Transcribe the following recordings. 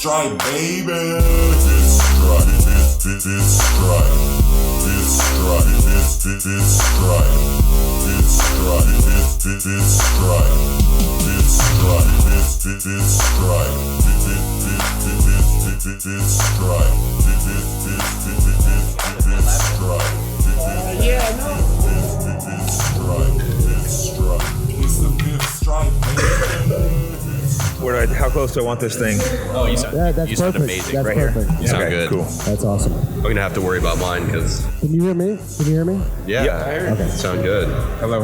stripe, baby. Fifth stripe, fifth stripe, fifth stripe, fifth stripe, fifth stripe, fifth stripe, fifth stripe, fifth stripe, fifth stripe, fifth stripe. Yeah, no. Fifth stripe. It's the fifth stripe, baby. How close do I want this thing? Oh, you That's sound perfect. amazing. That's right perfect. here. You sound Okay, good. cool. That's awesome. I'm going to have to worry about mine because, Can you hear me? Can you hear me? yeah, Okay. sound good. Hello.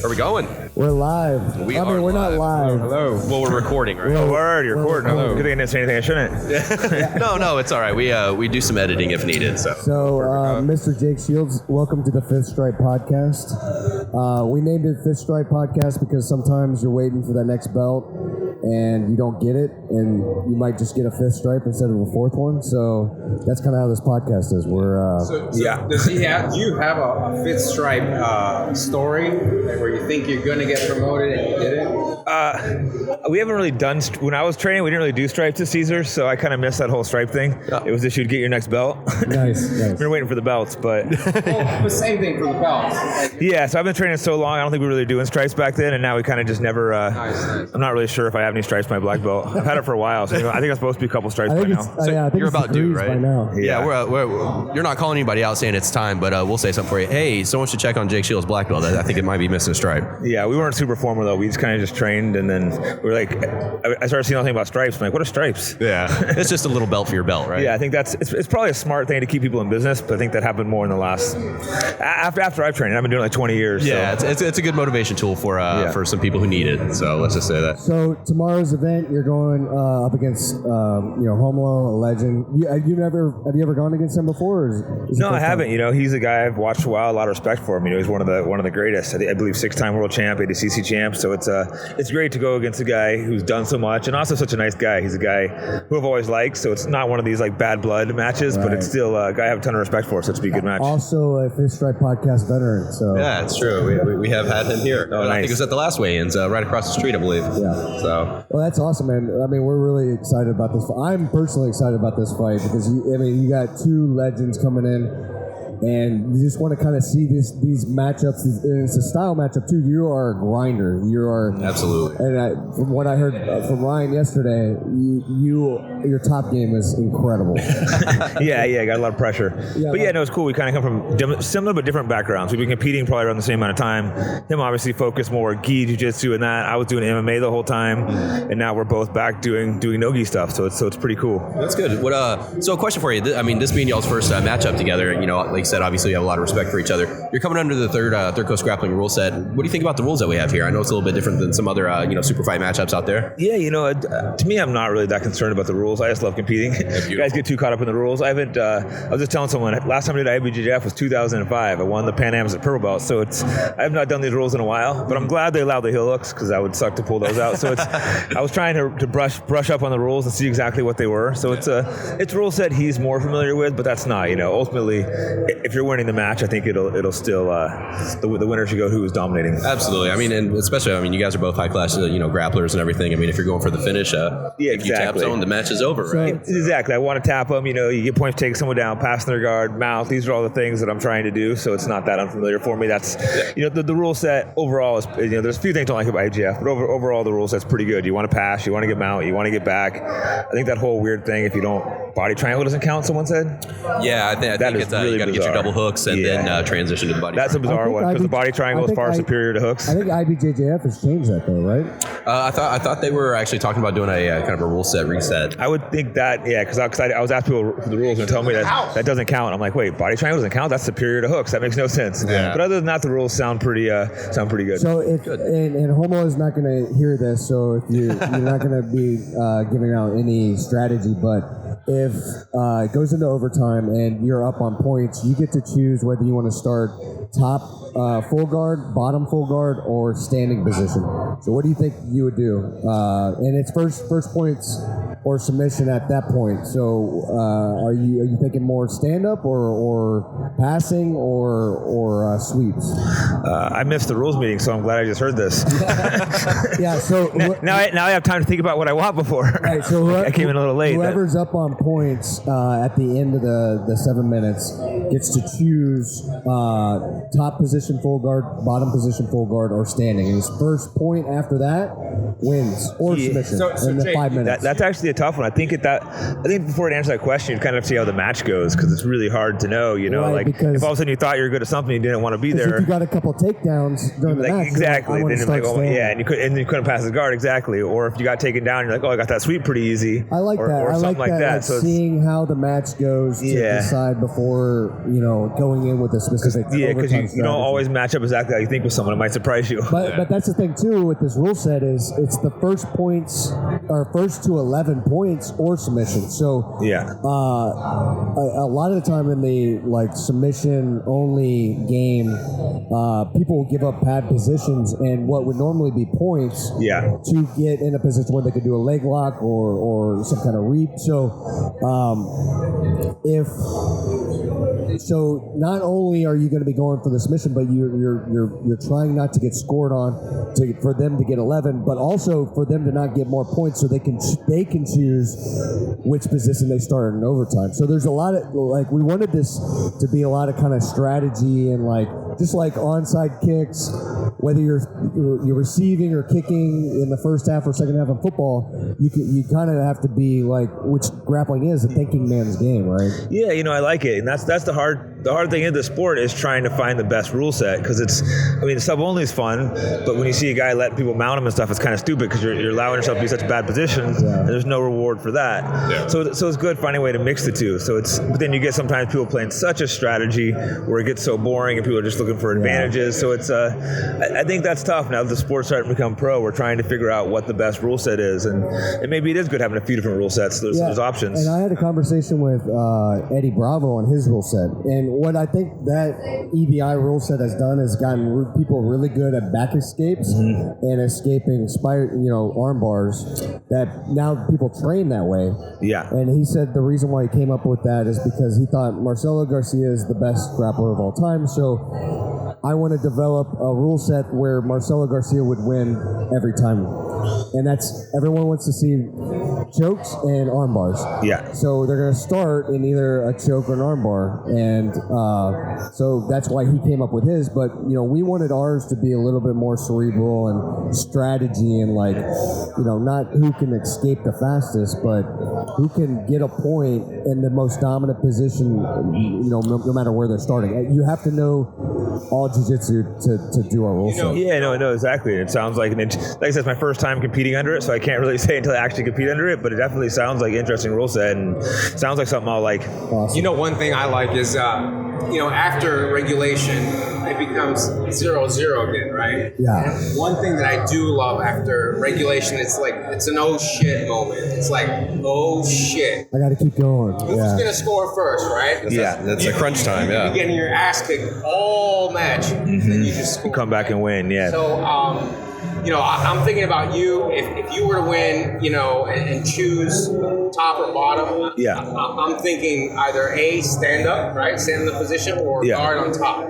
Are we going? We're live. We're not live. Hello. Well, we're recording, right? Oh, word, you're recording. Hello. Good thing I didn't say anything I shouldn't. No, it's all right. We do some editing if needed. So So, Mr. Jake Shields, welcome to the Fifth Stripe Podcast. We named it Fifth Stripe Podcast because sometimes you're waiting for that next belt and you don't get it, and you might just get a fifth stripe instead of a fourth one. So that's kind of how this podcast is. We're Does he have? Do you have a fifth stripe story where you think you're going to get promoted and you didn't? We haven't really done, when I was training, we didn't really do stripes to Caesar, so I kind of missed that whole stripe thing. Yeah. It was just you'd get your next belt. nice. We were waiting for the belts, but The same thing for the belts. yeah, so I've been training so long, I don't think we were really doing stripes back then, and now we kind of just never, Nice. I'm not really sure if I have any stripes in my black belt. I've had it for a while, so I think I'm supposed to be a couple stripes I by think now. it's, I think you're it's about due, degrees right? by now. yeah, Yeah. we're you're not calling anybody out saying it's time, but we'll say something for you. Hey, someone should check on Jake Shields' black belt. I think it might be missing a stripe. Yeah, we weren't super formal though. We just kind of just trained, and then we were like, I started seeing nothing about stripes. I'm like, what are stripes? Yeah, it's just a little belt for your belt, right? Yeah, I think it's probably a smart thing to keep people in business, but I think that happened more in the last after I've trained. I've been doing it like 20 years. Yeah, so. it's a good motivation tool for some people who need it. So let's just say that. So tomorrow's event, you're going up against Homo, a legend. Have you ever gone against him before? Or is it No, I first time? haven't. You know, he's a guy I've watched for a while. A lot of respect for him. You know, he's one of the greatest. I believe 6-time world champ, ADCC champ. So it's great to go against a guy who's done so much and also such a nice guy. He's a guy who I've always liked. So it's not one of these like bad blood matches, but Right. it's still a guy I have a ton of respect for. So it's be a good match. Also a Fifth Stripe Podcast veteran. So Yeah, it's true. We have had him here. Oh, I think nice. it was at the last weigh-ins, right across the street, I believe. Yeah. So Well, that's awesome, man. I mean, we're really excited about this. I'm personally excited about this fight because you got two legends coming in, and you just want to kind of see these matchups. It's a style matchup too. You are a grinder. You are absolutely. And from what I heard from Ryan yesterday, your top game is incredible. Yeah, got a lot of pressure. Yeah, But yeah, no, it's cool. We kind of come from similar but different backgrounds. We've been competing probably around the same amount of time. Him obviously focused more gi, jiu-jitsu, and that. I was doing MMA the whole time, and now we're both back doing no-gi stuff. So it's pretty cool. That's good. What? So a question for you. This being y'all's first matchup together, you know, like you said, obviously you have a lot of respect for each other. You're coming under the third Coast Grappling rule set. What do you think about the rules that we have here? I know it's a little bit different than some other super fight matchups out there. Yeah, you know, to me, I'm not really that concerned about the rules. I just love competing. You guys get too caught up in the rules. I was just telling someone, last time I did IBJJF was 2005. I won the Pan Ams at purple belt. So I have not done these rules in a while, but I'm glad they allowed the heel hooks because that would suck to pull those out. So I was trying to brush up on the rules and see exactly what they were. So it's a rule set he's more familiar with, but that's not, you know, ultimately, if you're winning the match, I think it'll still, the winner should go who is dominating. Absolutely. I mean, and especially, you guys are both high class, grapplers and everything. I mean, if you're going for the finish, if you tap zone, the match is over, right? Exactly. I want to tap them. You know, you get points, take someone down, pass their guard, mouth. These are all the things that I'm trying to do. So it's not that unfamiliar for me. That's, you know, the rule set overall is, you know, there's a few things I don't like about IGF, but overall the rule set's pretty good. You want to pass, you want to get mount, you want to get back. I think that whole weird thing, if you don't, body triangle doesn't count, someone said? Yeah, I think it's really you got to get your double hooks and then transition to the body. That's a bizarre one because the body triangle is far superior to hooks. I think IBJJF has changed that though, right? I thought they were actually talking about doing a kind of a rule set reset. I would think that, yeah, because I was asking people for the rules and tell me that doesn't count. I'm like, wait, body triangle doesn't count? That's superior to hooks. That makes no sense. Yeah. But other than that, the rules sound pretty good. So and Homo is not going to hear this, so if you're not going to be giving out any strategy, but if it goes into overtime and you're up on points, you get to choose whether you want to start top full guard, bottom full guard, or standing position. So what do you think you would do? And it's first points or submission at that point. So are you thinking more stand up or passing or sweeps? I missed the rules meeting, so I'm glad I just heard this. Yeah. So now I have time to think about what I want before. right, so I came in a little late. Whoever's up on points at the end of the 7 minutes gets to choose top position full guard, bottom position full guard, or standing. And his first point after that wins or submission in the Jake, 5 minutes. That's actually a tough one. I think before to answer that question, you kind of see how the match goes because it's really hard to know. You know, Right, like because- if all of a sudden you thought you were good at something, you didn't want to be Because there. if you got a couple takedowns during the Like, match, exactly. you're like, I Then want to you're start like, oh, standing. yeah, and you couldn't pass his guard exactly. Or if you got taken down, you're like, oh, I got that sweep pretty easy. I like that. Or I something like that. Like So seeing how the match goes to Yeah. decide before going in with a specific. because overtime you don't strategy. always match up exactly how you think with someone. It might surprise you. But that's the thing too with this rule set is it's the first points or first to 11 points or submission. So Yeah. a lot of the time in the submission only game, people will give up pad positions and what would normally be points Yeah. to get in a position where they could do a leg lock or some kind of reap. So not only are you going to be going for the submission, but you're trying not to get scored on for them to get 11, but also for them to not get more points, so they can choose which position they start in overtime. So there's a lot of we wanted this to be a lot of kind of strategy and just like onside kicks, whether you're receiving or kicking in the first half or second half of football, you kind of have to be which grappling is a thinking man's game, right? Yeah, I like it, and that's the hard thing in the sport is trying to find the best rule set because the sub only is fun, but when you see a guy let people mount him and stuff, it's kind of stupid because you're allowing yourself to be such bad positions, and there's no reward for that. Yeah. So it's good finding a way to mix the two. But then you get sometimes people playing such a strategy where it gets so boring and people are just looking for advantages. So it's I think that's tough now that the sport's starting to become pro. We're trying to figure out what the best rule set is, and maybe it is good having a few different rule sets. There's options. And I had a conversation with Eddie Bravo on his rule set, and what I think that EBI rule set has done is gotten people really good at back escapes and escaping arm bars. That now people train that way. Yeah. And he said the reason why he came up with that is because he thought Marcelo Garcia is the best grappler of all time. So I want to develop a rule set where Marcelo Garcia would win every time. And that's everyone wants to see chokes and arm bars. Yeah. So they're going to start in either a choke or an arm bar. And so that's why he came up with his. But, we wanted ours to be a little bit more cerebral and strategy and not who can escape the fastest, but who can get a point in the most dominant position, no matter where they're starting. You have to know all jiu-jitsu to do our rule set. Yeah, no, exactly. It sounds like like I said, it's my first time competing under it, so I can't really say until I actually compete under it, but it definitely sounds like an interesting rule set and sounds like something I'll like. Awesome. One thing I like is, after regulation, it becomes 0-0 again, right? Yeah. And one thing that I do love after regulation, it's an oh shit moment. It's like, oh shit. I got to keep going. Who's going to score first, right? That's a crunch time, yeah. You're getting your ass kicked all match, and then you just score. Come back and win, yeah. So, I'm thinking about you. If you were to win, and choose top or bottom, Yeah. I'm thinking either A, stand up, right? Stand in the position, or guard on top.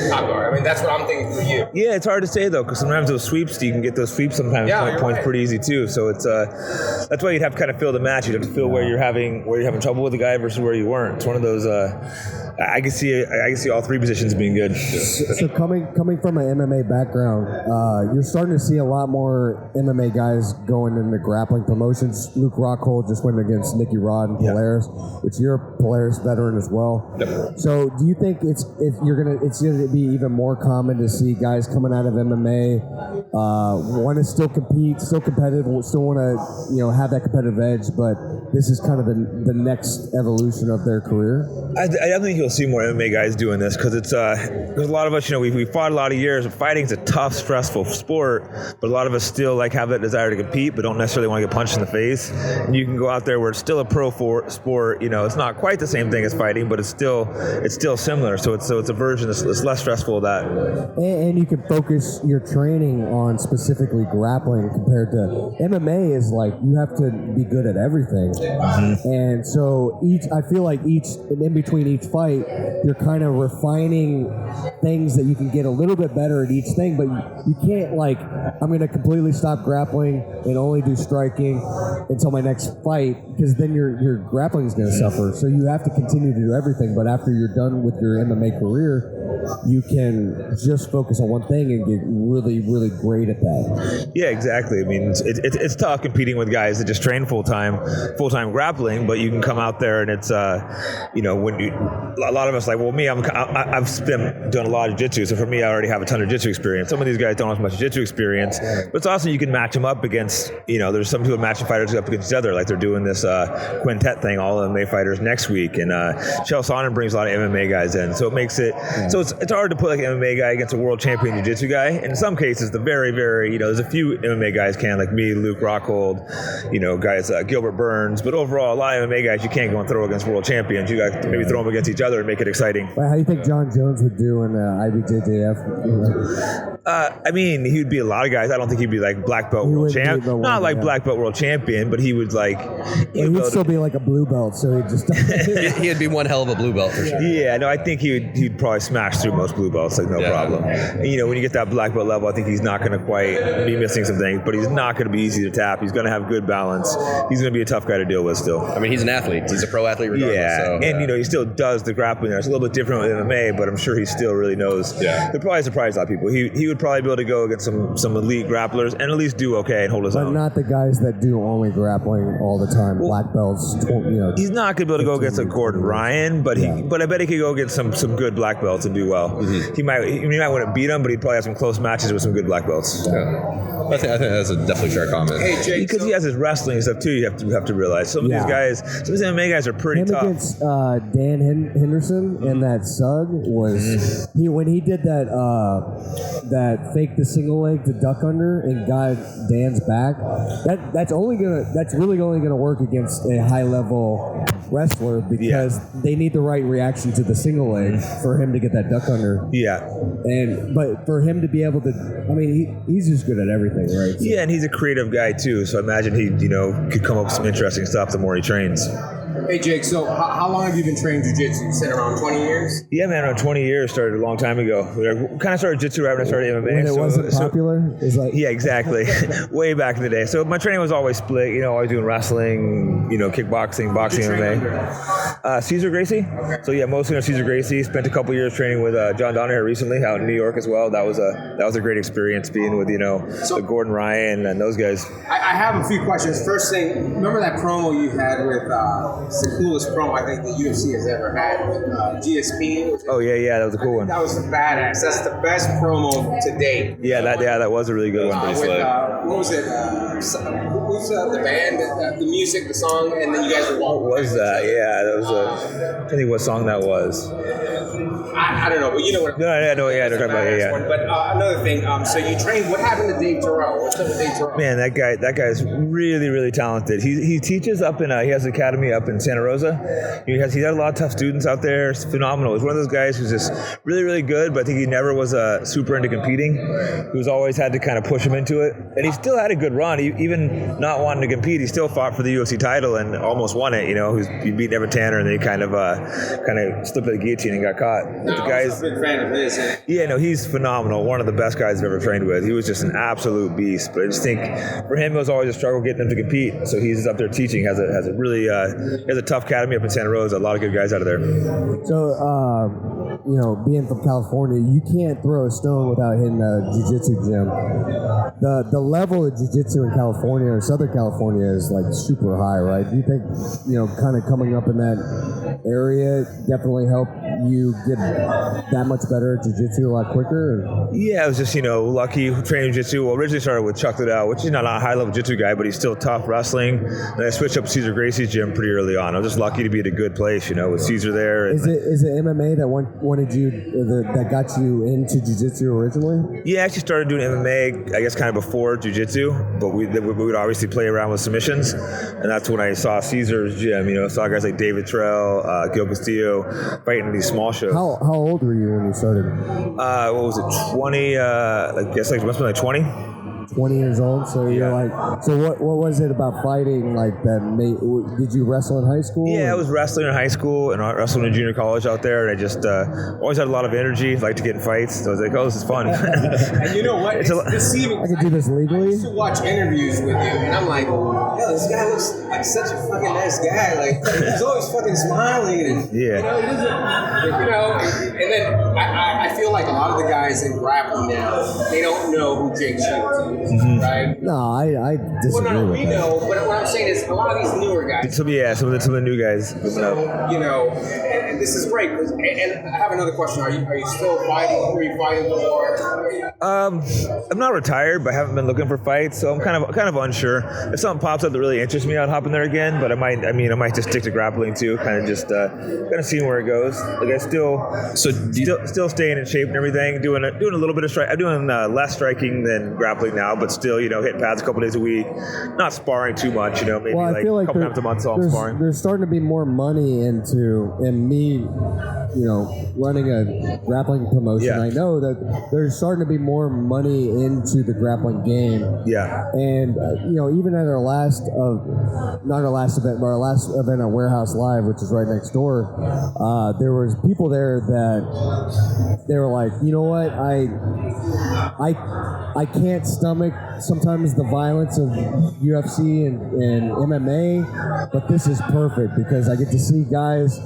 Top guard. I mean, that's what I'm thinking for you. Yeah, it's hard to say though, because sometimes those sweeps, you can get those sweeps sometimes points right. pretty easy too. So it's that's why you'd have to kind of feel the match. You'd have to feel where you're having trouble with the guy versus where you weren't. It's one of those. I can see all three positions being good. So coming from an MMA background, you're starting to see a lot more MMA guys going into grappling promotions. Luke Rockhold just went against Nicky Rod and Polaris, which you're a Polaris veteran as well. Yep. So do you think it's gonna be even more common to see guys coming out of MMA want to still compete, still competitive, still want to have that competitive edge, but this is kind of the next evolution of their career? I definitely think you'll see more MMA guys doing this because it's there's a lot of us, we fought a lot of years. Fighting is a tough, stressful sport, but a lot of us still like have that desire to compete, but don't necessarily want to get punched in the face. And you can go out there where it's still a pro sport. It's not quite the same thing as fighting, but it's still similar. So it's a version that's less stressful of that. And you can focus your training on specifically grappling compared to MMA is like you have to be good at everything. And so I feel like in between each fight, you're kind of refining things that you can get a little bit better at each thing, but you can't I'm going to completely stop grappling and only do striking until my next fight, because then your grappling is going to suffer. So you have to continue to do everything, but after you're done with your MMA career, you can just focus on one thing and get really, really great at that. Yeah, exactly. I mean, it's tough competing with guys that just train full-time grappling, but you can come out there and it's, when a lot of us like, well, me, I've done a lot of jiu-jitsu, so for me, I already have a ton of jiu-jitsu experience. Some of these guys don't have much jiu-jitsu experience, but it's also you can match them up against, there's some people matching fighters up against each other, like they're doing this quintet thing, all MMA fighters next week, and Chael Sonnen brings a lot of MMA guys in, so it makes it, so it's hard to put like an MMA guy against a world champion jiu-jitsu guy. And in some cases, the very, very, there's a few MMA guys can, like me, Luke Rockhold, guys, Gilbert Burns, but overall, a lot of MMA guys you can't go and throw against world champions. You got to maybe throw them against each other and make it exciting. How do you think John Jones would do in IBJJF? I mean, he would be a lot of guys. I don't think he'd be like black belt world champion. Not like black belt world champion, but he would he'd still be like a blue belt, so he'd just... He'd be one hell of a blue belt for sure. Yeah, no, I think he'd probably smash through most blue belts, no problem. And, when you get that black belt level, I think he's not going to quite be missing some things, but he's not going to be easy to tap. He's going to have good balance. He's going to be a tough guy to deal with still. I mean, he's an athlete. He's a pro athlete regardless. Yeah, so, and he still does the grappling there. It's a little bit different with MMA, but I'm sure he still really knows. Yeah. He'll probably surprise a lot of people. He would probably be able to go against some elite grapplers and at least do okay and hold his own. But not the guys that do only grappling all the time, black belts. He's not going to be able to go against a Gordon Ryan, but I bet he could go against some good black belts and do well. Mm-hmm. He might wouldn't beat him, but he'd probably have some close matches with some good black belts. Yeah. I think that's a definitely fair comment. Hey, Jake, because he has his wrestling and stuff too. You have to realize some of these guys, some of these MMA guys are pretty tough. Against Dan Henderson and that Sug was when he did that fake the single leg to duck under and got Dan's back. That's really only gonna work against a high level wrestler because they need the right reaction to the single leg for him to get that duck under. Yeah. But for him to be able to, I mean, he's just good at everything, right? So. Yeah, and he's a creative guy too. So I imagine he, could come up with some interesting stuff the more he trains. Hey, Jake, so how long have you been training jiu-jitsu? You said around 20 years? Yeah, man, around 20 years. Started a long time ago. Kind of started jiu-jitsu right when I started MMA. When it wasn't popular? Yeah, exactly. Way back in the day. So my training was always split, always doing wrestling, kickboxing, boxing, MMA. Cesar Gracie. Okay. So yeah, mostly on Cesar Gracie. Spent a couple years training with John Donaher recently out in New York as well. That was a great experience being with, the Gordon Ryan and those guys. I have a few questions. First thing, remember that promo you had with... it's the coolest promo I think the UFC has ever had with GSP. Oh yeah, that was a cool one. That was badass. That's the best promo to date. Yeah, that was a really good one. What was it? Who's the band, the music, the song, and then you guys were walking. What was that? Yeah, that was I don't think what song that was. I don't know, but you know what. I know about it. But another thing, so you trained. What happened to Dave Terrell? What's up with Dave Terrell? Man, that guy's really, really talented. He teaches up in he has an academy up in Santa Rosa. He had a lot of tough students out there. It's phenomenal. He's one of those guys who's just really, really good, but I think he never was super into competing. He was always had to kind of push him into it, and he still had a good run. Even not wanting to compete, he still fought for the UFC title and almost won it. He beat Evan Tanner, and then he kind of slipped at the guillotine and got caught. No, the guy's a big fan of his. Yeah, no, he's phenomenal. One of the best guys I've ever trained with. He was just an absolute beast. But I just think for him, it was always a struggle getting him to compete. So he's up there teaching. Has a really has a tough academy up in Santa Rosa. A lot of good guys out of there. So being from California, you can't throw a stone without hitting a jiu-jitsu gym. The level of jiu-jitsu in California or Southern California is like super high, right? Do you think kind of coming up in that area definitely helped you get that much better at jiu-jitsu a lot quicker? Or? Yeah, I was just, lucky training jiu-jitsu. Well, originally started with Chuck Liddell, which is not a high-level jiu-jitsu guy, but he's still tough wrestling. Then I switched up to Cesar Gracie's gym pretty early on. I was just lucky to be at a good place, with Cesar there. Is it MMA that wanted you, that got you into jiu-jitsu originally? Yeah, I actually started doing MMA, I guess, kind of before jiu-jitsu, but we would obviously play around with submissions, and that's when I saw Cesar's gym, saw guys like David Terrell, Gil Castillo fighting in these small shows. How old were you when you started? What was it, 20, I guess it must have been like 20? 20 years old, so you're like, so what was it about fighting like that did you wrestle in high school? Yeah, I was wrestling in high school and wrestling in junior college out there, and I just always had a lot of energy, liked to get in fights, so I was like, oh, this is fun. And you know what? It's deceiving. I could do this legally. I used to watch interviews with you, and I'm like, yo, this guy looks like such a fucking nice guy. Like, he's always fucking smiling, and Yeah. he doesn't, and then I feel like a lot of the guys in grappling now, they don't know who Jake Shields is. Right? No, I disagree with we that. know, but what I'm saying is a lot of these newer guys. Some of the new guys. And this is great. And I have another question. Are you still fighting? Were you fighting before? I'm not retired, but I haven't been looking for fights, so I'm kind of unsure. If something pops up that really interests me, I'd hop in there again. But I might just stick to grappling too, kind of just seeing where it goes. Like I still staying in shape and everything. Doing a little bit of strike. I'm doing less striking than grappling now, but still, hitting pads a couple days a week. Not sparring too much, maybe I feel a couple times a month. So I'm sparring. There's starting to be more money in me, running a grappling promotion. Yeah. I know that there's starting to be more money into the grappling game. Yeah. And even at our last event at Warehouse Live, which is right next door, there was people there that they were like, you know what, I can't stomach sometimes the violence of UFC and MMA, but this is perfect because I get to see guys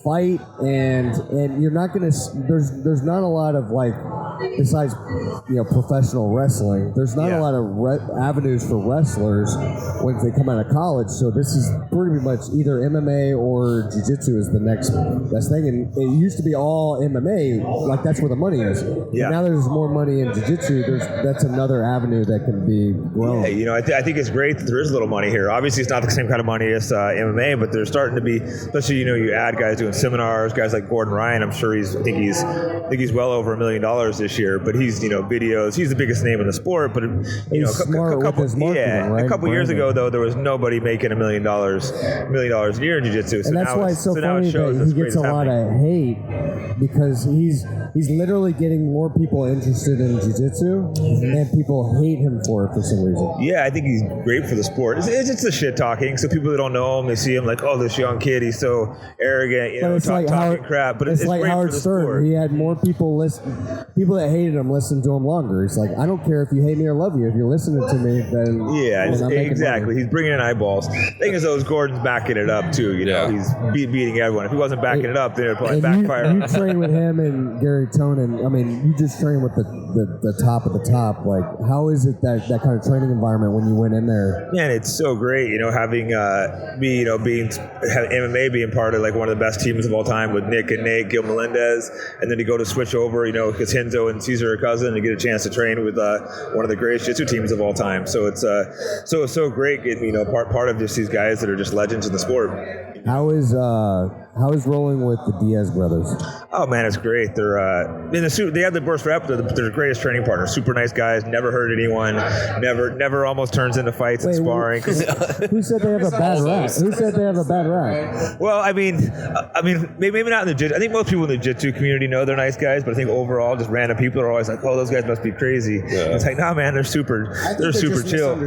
fight, and you're not gonna. There's not a lot of like, besides professional wrestling. There's not a lot of avenues for wrestlers when they come out of college. So this is pretty much either MMA or jiu-jitsu is the next best thing. And it used to be all MMA, like that's where the money is. Yeah. But now there's more money in jiu-jitsu. That's another avenue that can be grown. Yeah, I think it's great that there is a little money here. Obviously, it's not the same kind of money as MMA, but there's starting to be, especially you add guys doing seminars, guys like Gordon Ryan. I'm sure I think he's well over $1 million this year. But he's videos. He's the biggest name in the sport. But he's smart with his marketing, right? A couple years ago though, there was nobody making $1 million a year in jiu-jitsu. So and that's why it's so funny that he gets a lot of hate because he's literally getting more people interested in jiu-jitsu, and people hate him for it for some reason. Yeah, I think he's great for the sport. It's just the shit talking. So people that don't know him, they see him like, oh, this young kid, he's so arrogant, talking crap. But it's like great Howard for the Stern. sport. He had more people that hated him listen to him longer. He's like, I don't care if you hate me or love you. If you're listening to me, then I'm exactly. money. He's bringing in eyeballs. Thing is, though, Gordon's backing it up too. He's beating everyone. If he wasn't backing it up, then it'd probably backfire. You train with him and Gary Tonin. I mean, you just train with the top of the top. Like, how is it that kind of training environment when you went in there? Man, it's so great. Having MMA being part of like one of the best teams of all time with Nick and Nate, Gil Melendez, and then to go to switch over, because Henzo and Cesar are cousin, and get a chance to train with one of the greatest jiu-jitsu teams of all time. So it's so great getting part of just these guys that are just legends in the sport. How is rolling with the Diaz brothers? Oh man, it's great. They're they have the burst rep. They're the greatest training partners. Super nice guys. Never hurt anyone. Never almost turns into fights and sparring. Who said they have a bad rap? Who said they have a bad rap? Well, I mean, maybe not in the jiu. I think most people in the jiu-jitsu community know they're nice guys, but I think overall, just random people are always like, "Oh, those guys must be crazy." Yeah. It's like, nah, man, they're super chill.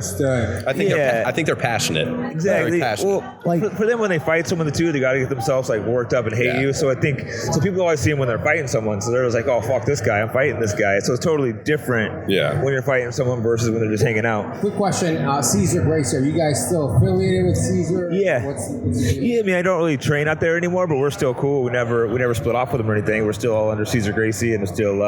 I think they're passionate. Exactly. Very passionate. Well, for them when they fight someone too, they got to get themselves like worked up and hate you. So I think people always see them when they're fighting someone. So they're always like, "Oh, fuck this guy! I'm fighting this guy." So it's totally different when you're fighting someone versus when they're just hanging out. Quick question, Cesar Gracie, are you guys still affiliated with Cesar? Yeah. What's I mean, I don't really train out there anymore, but we're still cool. We never split off with him or anything. We're still all under Cesar Gracie, and still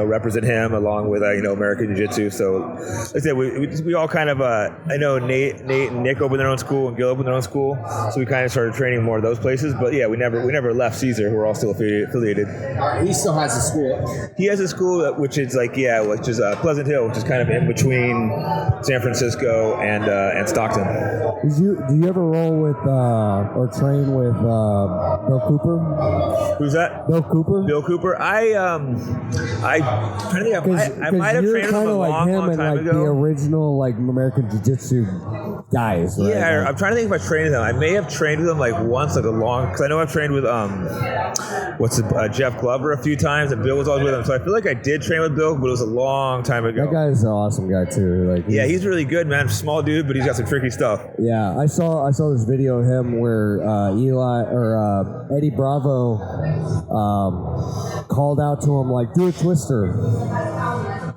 represent him along with American Jiu-Jitsu. So like I said, we all kind of I know Nate and Nick opened their own school and Gil opened their own school, so we kind of started training more of those places. But yeah, we never left Caesar. We're all still affiliated. He still has a school. He has a school which is Pleasant Hill, which is kind of in between San Francisco and Stockton. Do you ever roll with or train with Bill Cooper? Who's that? Bill Cooper. Bill Cooper. I might have trained with him a long time like ago. The original like American Jiu-Jitsu guys. Right? Yeah, I'm trying to think if I trained with him. I may have trained with him like once, like because I know I've trained with Jeff Glover a few times, and Bill was always with him. So I feel like I did train with Bill, but it was a long time ago. That guy's an awesome guy too. Like, he's really good, man. Small dude, but he's got some tricky stuff. Yeah, I saw this video of him where Eddie Bravo called out to him like, do a twister.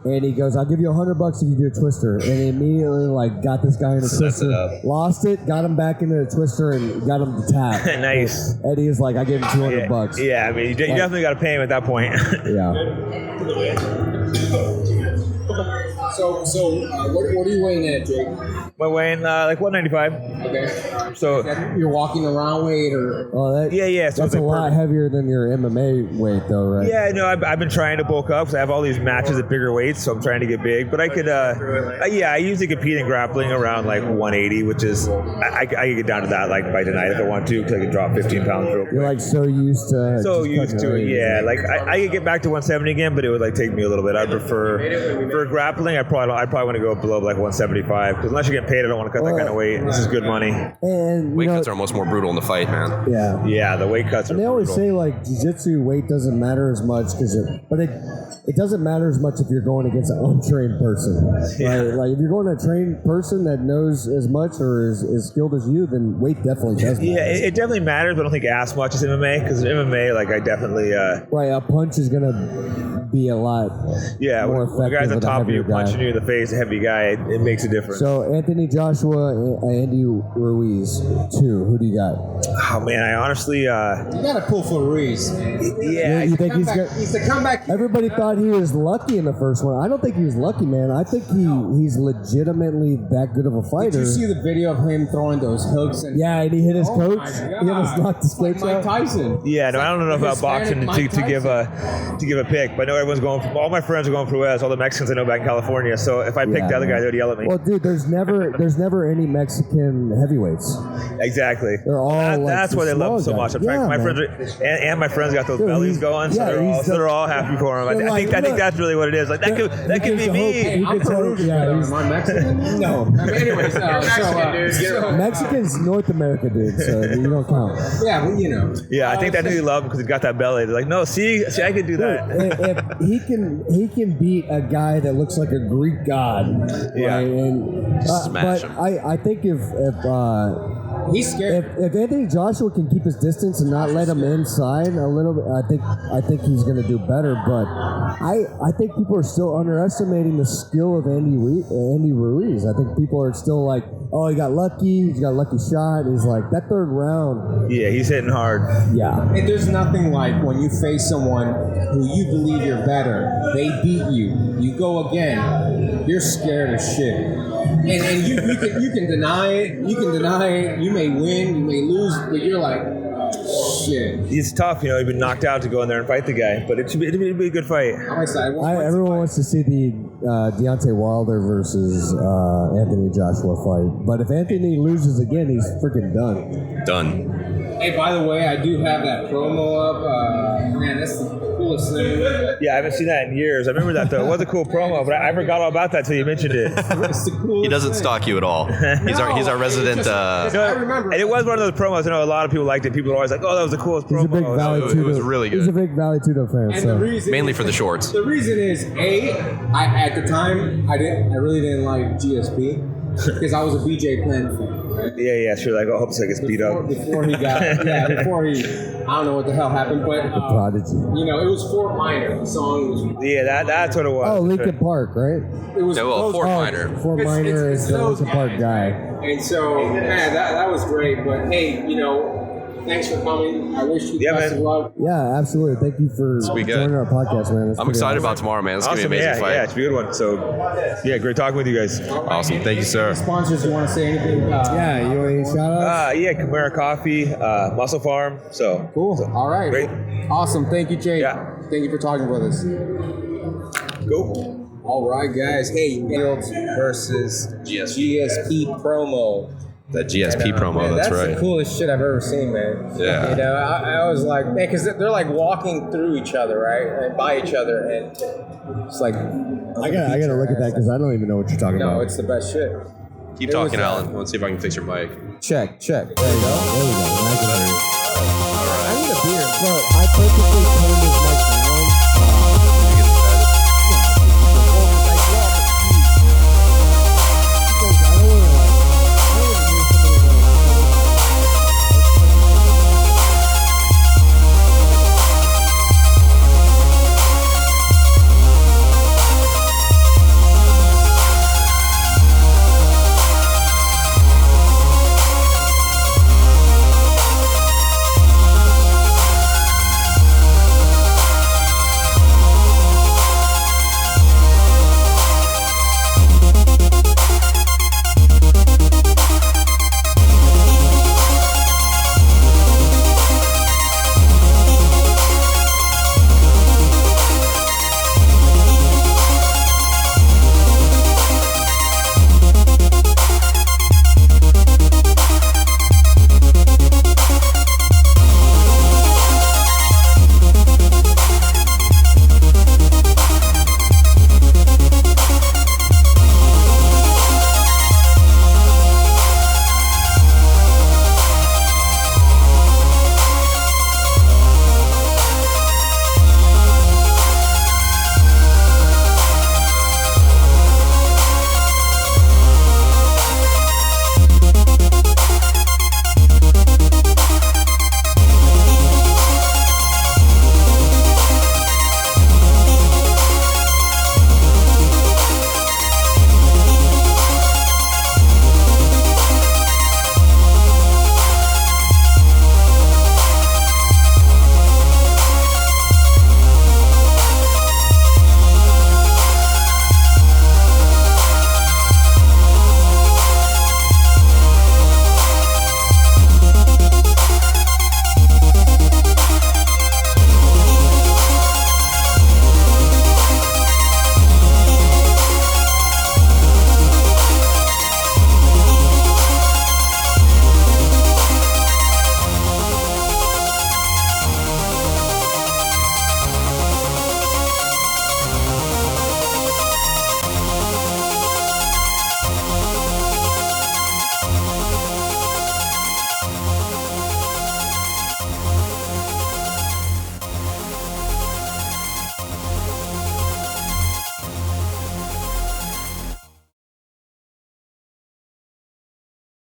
And he goes, I'll give you $100 if you do a twister. And he immediately like got this guy in a twister, lost it, got him back into the twister, and got him to tap. Nice. Eddie is like, I give him $200. Yeah, I mean, you definitely got to pay him at that point. Yeah. So what are you weighing at, Jake? I'm weighing like 195. Okay. So you're walking around weight or? Well, yeah. So that's a lot heavier than your MMA weight, though, right? Yeah, no, I've been trying to bulk up because I have all these matches at bigger weights, so I'm trying to get big. But I could, I usually compete in grappling around like 180, which is I could get down to that like by tonight if I want to, because I could drop 15 pounds real quick. You're like so used to it. Yeah, like I could get back to 170 again, but it would like take me a little bit. I'd prefer for grappling. I'd probably want to go below like 175 because unless you get paid, I don't want to cut that kind of weight. This is good money. And weight cuts are almost more brutal in the fight, man. Yeah. Yeah, the weight cuts. And they always say like jiu-jitsu weight doesn't matter as much but it doesn't matter as much if you're going against an untrained person. Yeah. Right? Like if you're going to a trained person that knows as much or is as skilled as you, then weight definitely does matter. Yeah, it definitely matters, but I don't think as much as MMA because in MMA, like I definitely. Right, a punch is gonna be a lot. Yeah, more when the guy's on top of you, punching you in the face, a heavy guy, it makes a difference. So Anthony Joshua, Andy Ruiz, who do you got? Oh man, I honestly. You gotta pull for Ruiz. Yeah, you think he's the comeback. Everybody thought he was lucky in the first one. I don't think he was lucky, man. I think he's legitimately that good of a fighter. Did you see the video of him throwing those hooks? And and he hit his coach. He almost knocked his coach Mike out. Tyson. Yeah, no, I don't know enough about boxing to give a pick, but I know everyone's going. All my friends are going for Wes. All the Mexicans I know back in California. So if I picked the other guy, they would yell at me. Well, dude, there's never any Mexican heavyweights. Exactly. They're all that's why they love him so much. I'm trying. My friends and my friends got those bellies going, so they're all happy for him. I think that's really what it is. Like that could be me. Hey, I'm Peruvian. Am I Mexican? No. Anyways, Mexican's North America, dude. So you don't count. Yeah, well, you know. Yeah, I think that they love him because he's got that belly. They're like, no, see, I could do that. If he can beat a guy that looks like a Greek god. Yeah. Right? And, Smash but him. I think if he's scared. If Anthony Joshua can keep his distance and not let him inside a little bit, I think he's going to do better. But I think people are still underestimating the skill of Andy Ruiz. I think people are still like, oh, he got lucky. He's got a lucky shot. He's like, that third round. Yeah, he's hitting hard. Yeah. And there's nothing like when you face someone who you believe you're better, they beat you, you go again, you're scared as shit. And you can deny it, you may win, you may lose, but you're like, shit. It's tough, he'd been knocked out to go in there and fight the guy, but it'd be a good fight. I'm excited. Everyone wants to see the Deontay Wilder versus Anthony Joshua fight. But if Anthony loses again, he's freaking done. Done. Hey, by the way, I do have that promo up. Man, that's the coolest thing. Yeah, I haven't seen that in years. I remember that, though. It was a cool promo, but I forgot all about that until you mentioned it. It's the coolest He doesn't thing. stalk you at all. He's our resident. I remember. And it was one of those promos. I know a lot of people liked it. People were always like, oh, that was the coolest He's a big promo. Valley it was really good. He's a big Valley Tudo fan. And So. the reason Mainly for the shorts. The reason is at the time I really didn't like GSP because I was a BJ Penn fan. Yeah, sure. Like, I hope so gets beat up. Before he, I don't know what the hell happened, but Prodigy. it was Fort Minor. The song was. Yeah, that's what it was. Oh, Lincoln Park, right? It was. No, well, Fort Oh, Minor. Fort Minor It's is the those Lincoln Park guys. guy. And so, man, that was great. But hey, thanks for coming. I wish you the best of luck. Yeah, absolutely. Thank you for be good. joining our podcast, man. It's I'm pretty excited awesome. about tomorrow, man. It's gonna be an Awesome, amazing fight. yeah, it's a good one. So, yeah, great talking with you guys. Awesome. Thank you, sir. Sponsors, you want to say anything? Yeah, you want any shout outs? Yeah, Kimera Koffee, MusclePharm. So Cool. All right. Great. Awesome. Thank you, Jake. Yeah. Thank you for talking with us. go. All right, guys. Hey, Fields versus GSP promo. That GSP promo, Man, that's the right. coolest shit I've ever seen, man. Yeah. You know, I was like, man, because they're like walking through each other, right, and by each other, and it's like. I gotta look at that because I don't even know what you're talking No, about. it's the best shit. Keep It talking, was, Alan. Let's see if I can fix your mic. Check. There you go. There we go. I can hear you. I need a beer, bro. I purposely turned this